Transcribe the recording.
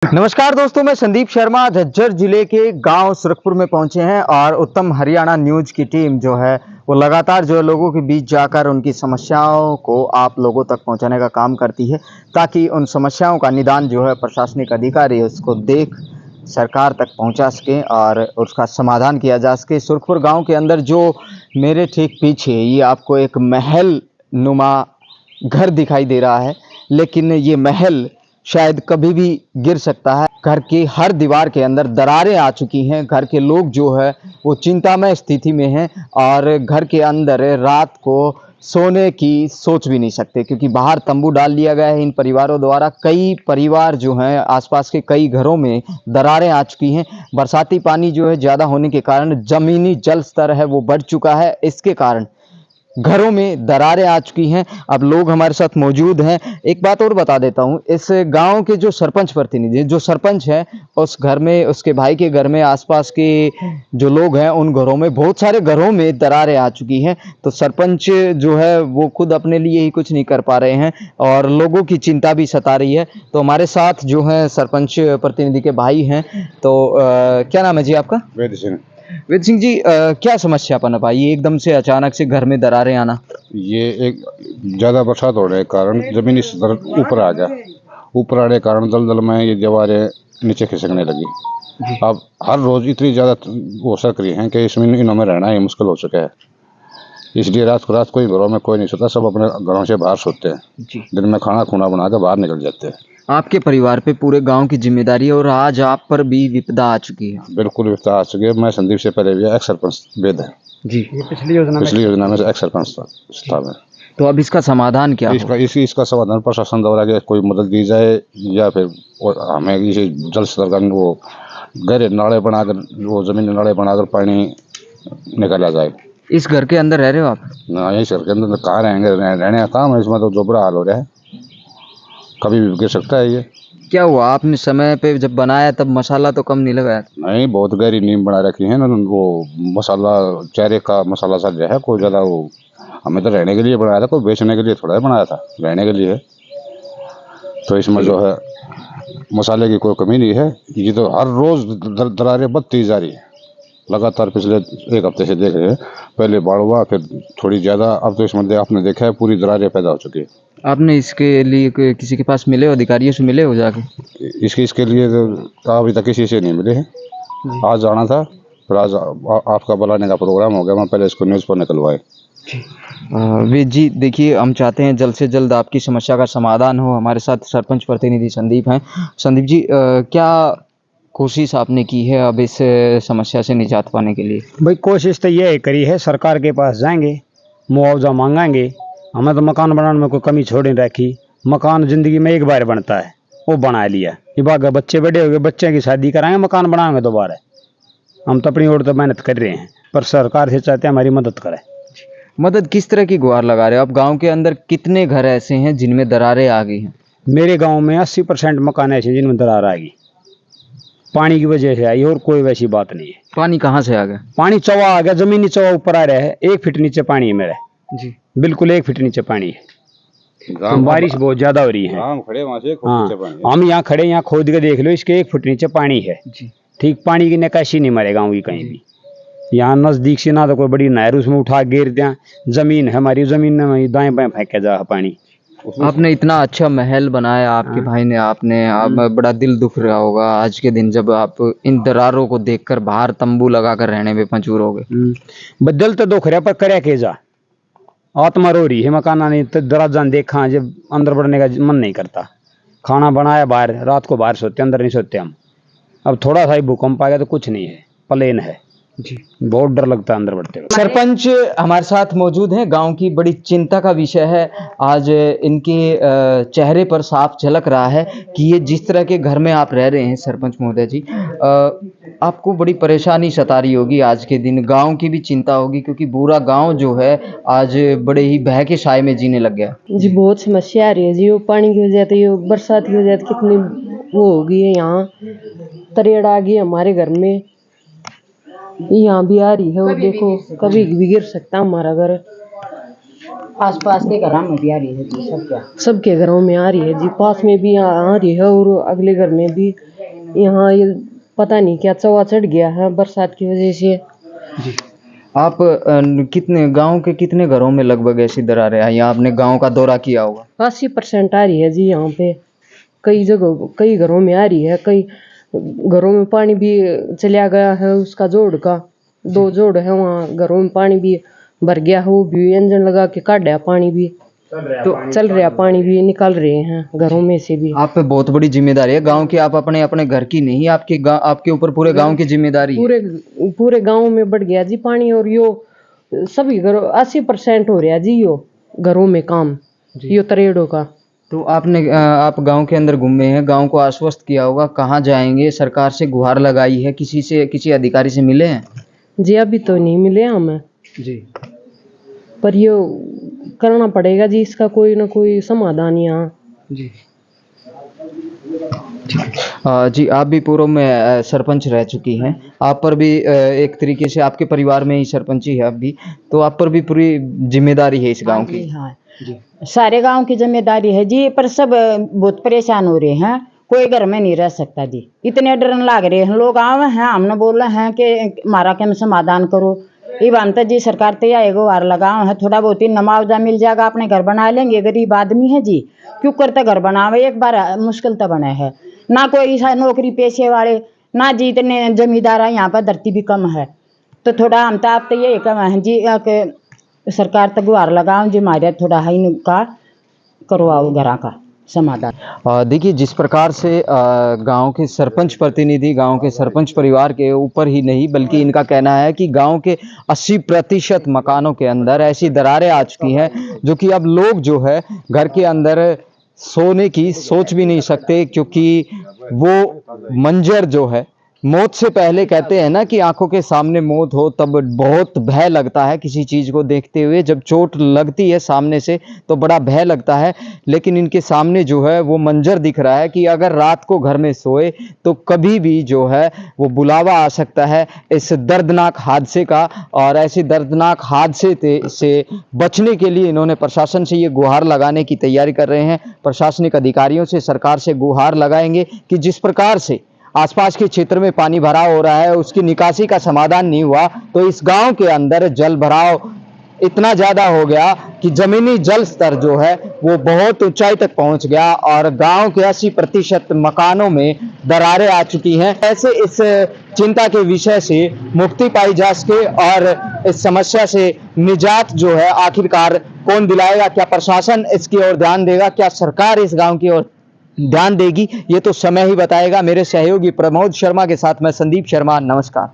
नमस्कार दोस्तों, मैं संदीप शर्मा झज्जर जिले के गांव सुरखपुर में पहुंचे हैं और उत्तम हरियाणा न्यूज की टीम जो है वो लगातार जो है लोगों के बीच जाकर उनकी समस्याओं को आप लोगों तक पहुंचाने का काम करती है ताकि उन समस्याओं का निदान जो है प्रशासनिक अधिकारी उसको देख सरकार तक पहुंचा सकें और उसका समाधान किया जा सके। सुरखपुर गांव के अंदर जो मेरे ठीक पीछे ये आपको एक महल नुमा घर दिखाई दे रहा है, लेकिन ये महल शायद कभी भी गिर सकता है। घर की हर दीवार के अंदर दरारें आ चुकी हैं। घर के लोग जो है वो चिंतामय स्थिति में हैं और घर के अंदर रात को सोने की सोच भी नहीं सकते क्योंकि बाहर तंबू डाल लिया गया है इन परिवारों द्वारा। कई परिवार जो हैं आसपास के कई घरों में दरारें आ चुकी हैं। बरसाती पानी जो है ज़्यादा होने के कारण ज़मीनी जल स्तर है वो बढ़ चुका है। इसके कारण घरों में दरारें आ चुकी हैं। अब लोग हमारे साथ मौजूद हैं। एक बात और बता देता हूं, इस गांव के जो सरपंच प्रतिनिधि जो सरपंच हैं उस घर में उसके भाई के घर में आसपास के जो लोग हैं उन घरों में बहुत सारे घरों में दरारें आ चुकी हैं। तो सरपंच जो है वो खुद अपने लिए ही कुछ नहीं कर पा रहे हैं और लोगों की चिंता भी सता रही है। तो हमारे साथ जो है सरपंच प्रतिनिधि के भाई हैं। तो क्या नाम है जी आपका? वेद सिंह। वेद सिंह जी, क्या समस्या पनप आई एकदम से अचानक से घर में दरारें आना? ये एक ज़्यादा बरसात होने के कारण जमीनी स्तर ऊपर आ गया। ऊपर आने के कारण दलदल में ये दीवारें नीचे खिसकने लगी। अब हर रोज़ इतनी ज़्यादा वो सरक रही हैं कि इसमें इनों में रहना ही मुश्किल हो चुका है। इसलिए रात कोई घरों में कोई नहीं सोता, सब अपने घरों से बाहर सोते हैं। दिन में खाना खुना बना के बाहर निकल जाते हैं। आपके परिवार पे पूरे गांव की जिम्मेदारी है और आज आप पर भी विपदा आ चुकी है। बिल्कुल विपदा आ चुकी है। मैं संदीप से पहले भी एक्स सरपंच वेद है जी, ये पिछली योजना में एक्स सरपंच था मैं। तो अब इसका समाधान क्या होगा? इसका समाधान प्रशासन द्वारा कि कोई मदद दी जाए या फिर हमें इसे जल स्तर का वो गहरे नाले बनाकर वो जमीन नाले बनाकर पानी निकाला जाए। इस घर के अंदर रह रहे हो आप? ना, इस घर के अंदर कहाँ रहेंगे, रहने का काम है। इसमें तो जो बुरा हाल हो रहा है, कभी भी गिर सकता है ये। क्या हुआ, आपने समय पे जब बनाया तब मसाला तो कम नहीं लगाया? नहीं, बहुत गहरी नींव बना रखी है ना। वो मसाला चेहरे का मसाला सा जो है कोई ज़्यादा वो हमें तो रहने के लिए बनाया था, कोई बेचने के लिए थोड़ा ही बनाया था, रहने के लिए। तो इसमें जो है मसाले की कोई कमी नहीं है। ये तो हर रोज़ दरारें बढ़ती जा रही है लगातार। पिछले एक हफ्ते से देख रहे हैं, पहले बाढ़ हुआ फिर थोड़ी ज़्यादा, अब तो इसमें आपने देखा है पूरी दरारें पैदा हो चुकी है। आपने इसके लिए किसी के पास मिले हो, अधिकारियों से मिले हो जाके? इसके लिए तो अभी तक किसी से नहीं मिले हैं। आज जाना था, फिर आज आपका बुलाने का प्रोग्राम हो गया। मैं पहले इसको न्यूज़ पर निकलवाए। वेद जी, देखिए हम चाहते हैं जल्द से जल्द आपकी समस्या का समाधान हो। हमारे साथ सरपंच प्रतिनिधि संदीप हैं। संदीप जी, क्या कोशिश आपने की है अब इस समस्या से निजात पाने के लिए? भाई कोशिश तो ये करी है, सरकार के पास जाएंगे, मुआवजा मांगेंगे। हमें तो मकान बनाने में कोई कमी छोड़ नहीं रखी। मकान जिंदगी में एक बार बनता है, वो बना लिया। ये बाग बच्चे बड़े हो गए, बच्चे की शादी कराएंगे, मकान बनाएंगे दोबारा। हम तो अपनी ओर तो मेहनत कर रहे हैं, पर सरकार से चाहते हैं हमारी मदद करे। मदद किस तरह की गुहार लगा रहे हो आप? गांव के अंदर कितने घर ऐसे हैं जिनमें दरारें आ गई हैं? मेरे गांव में 80% मकान ऐसे जिनमें दरार आ गई, पानी की वजह से आई, और कोई वैसी बात नहीं है। पानी कहाँ से आ गया? पानी चौवा आ गया, जमीनी चौवा ऊपर आ रहा है। 1 फीट नीचे पानी है मेरा जी, बिल्कुल 1 फीट नीचे पानी है। तो बारिश बहुत ज्यादा हो रही है। हाँ, हम यहाँ खड़े, यहाँ खोद के देख लो, इसके 1 फुट नीचे पानी है जी। ठीक, पानी की निकासी नहीं मरे गाँव की कहीं भी। यहाँ नजदीक से ना तो कोई बड़ी नहर उसमें उठा गिर दिया, जमीन है हमारी, जमीन में दाएं बाएं फेंके जा पानी। आपने इतना अच्छा महल बनाया आपके भाई ने, आपने आप बड़ा दिल दुख रहा होगा आज के दिन जब आप इन दरारों को देखकर बाहर तंबू लगाकर रहने में मजबूर हो गए। दिल तो दुख रहा, पर करे के जा, आत्मा रो रही है। मकाना नहीं तो दराजा देखा, जब अंदर बढ़ने का मन नहीं करता। खाना बनाया बाहर, रात को बाहर सोते, अंदर नहीं सोते हम। अब थोड़ा सा ही भूकंप आ गया तो कुछ नहीं है, प्लेन है जी, बहुत डर लगता है अंदर बढ़ते हुए। सरपंच हमारे साथ मौजूद हैं। गांव की बड़ी चिंता का विषय है। आज इनके चेहरे पर साफ झलक रहा है कि ये जिस तरह के घर में आप रह रहे हैं सरपंच महोदय जी, आपको बड़ी परेशानी सता रही होगी आज के दिन। गांव की भी चिंता होगी क्योंकि पूरा गांव जो है आज बड़े ही भय के साए में जीने लग गया जी। बहुत समस्या आ रही है जी, वो पानी की वजह से, बरसात की वजह से कितनी वो हो गई है। यहाँ तरेड़ आ गई हमारे घर में, यहाँ भी आ रही है। वो देखो कभी भी गिर सकता हमारा घर। आसपास के घरों में भी आ रही है जी, सबके घरों में आ रही है जी, पास में भी आ रही है और अगले घर में भी यहाँ ये पता नहीं क्या चौवा चढ़ गया है बरसात की वजह से। आप कितने गांव के कितने घरों में लगभग ऐसी दरारें आई? आपने गांव का दौरा किया होगा। 80% आ रही है जी यहाँ पे। कई जगह कई घरों में आ रही है, कई घरों में पानी भी चला गया है। उसका जोड़ का 2 जोड़ है वहाँ, घरों में पानी भी भर गया है। वो भी इंजन लगा के काटा पानी भी, तो चल रहा पानी भी निकाल रहे हैं घरों में से भी। आप पे बहुत बड़ी जिम्मेदारी है गांव की। आप अपने अपने घर की नहीं, आपके ऊपर पूरे गांव की जिम्मेदारी है। पूरे गांव में बढ़ गया जी पानी। और यो सभी घरों 80% हो रहा जी यो घरों में काम यो तरेड़ों का। तो आप गांव के अंदर घूमे हैं, गांव को आश्वस्त किया होगा, कहाँ जाएंगे? सरकार से गुहार लगाई है, किसी अधिकारी से मिले हैं? जी अभी तो नहीं मिले हमें जी, पर यो करना पड़ेगा जी, इसका कोई ना कोई समाधान यहाँ। जी। जी, आप भी पूर्व में सरपंच रह चुकी हैं। आप पर भी एक तरीके से आपके परिवार में ही सरपंची है अभी, तो आप पर भी पूरी जिम्मेदारी है इस गांव की। हाँ सारे गांव की जिम्मेदारी है जी, पर सब बहुत परेशान हो रहे हैं। कोई घर में नहीं रह सकता जी, इतने डरन लाग रहे हैं लोग। आवे हैं हमने बोल रहे हैं कि हमारा क्या समाधान करो। ये बनता जी सरकार तो यह गुहार लगाओ है, थोड़ा बहुत ही मुआवजा मिल जाएगा, अपने घर बना लेंगे। गरीब आदमी है जी, क्यों करते घर बनावे, एक बार मुश्किल तो बने है ना। कोई नौकरी पेशे वाले ना जी, इतने जमींदार है यहाँ पर, धरती भी कम है। तो थोड़ा हम तो आप तो ये कम है जी कि सरकार तो गुहार लगाओ जी, हमारे थोड़ा है इनका करवाओ घरा का समाधान। देखिए, जिस प्रकार से गांव के सरपंच प्रतिनिधि, गांव के सरपंच परिवार के ऊपर ही नहीं बल्कि इनका कहना है कि गांव के 80% मकानों के अंदर ऐसी दरारें आ चुकी हैं जो कि अब लोग जो है घर के अंदर सोने की सोच भी नहीं सकते, क्योंकि वो मंजर जो है मौत से पहले, कहते हैं ना कि आंखों के सामने मौत हो तब बहुत भय लगता है किसी चीज़ को देखते हुए। जब चोट लगती है सामने से तो बड़ा भय लगता है, लेकिन इनके सामने जो है वो मंजर दिख रहा है कि अगर रात को घर में सोए तो कभी भी जो है वो बुलावा आ सकता है इस दर्दनाक हादसे का। और ऐसे दर्दनाक हादसे से बचने के लिए इन्होंने प्रशासन से ये गुहार लगाने की तैयारी कर रहे हैं। प्रशासनिक अधिकारियों से, सरकार से गुहार लगाएंगे कि जिस प्रकार से आसपास के क्षेत्र में पानी भराव हो रहा है, उसकी निकासी का समाधान नहीं हुआ तो इस गांव के अंदर जल भराव इतना ज़्यादा हो गया कि जमीनी जल स्तर जो है वो बहुत ऊंचाई तक पहुंच गया और गांव के 80% मकानों में दरारें आ चुकी हैं। ऐसे इस चिंता के विषय से मुक्ति पाई जा सके और इस समस्या से निजात जो है आखिरकार कौन दिलाएगा? क्या प्रशासन इसकी ओर ध्यान देगा? क्या सरकार इस गाँव की ओर ध्यान देगी? ये तो समय ही बताएगा। मेरे सहयोगी प्रमोद शर्मा के साथ मैं संदीप शर्मा, नमस्कार।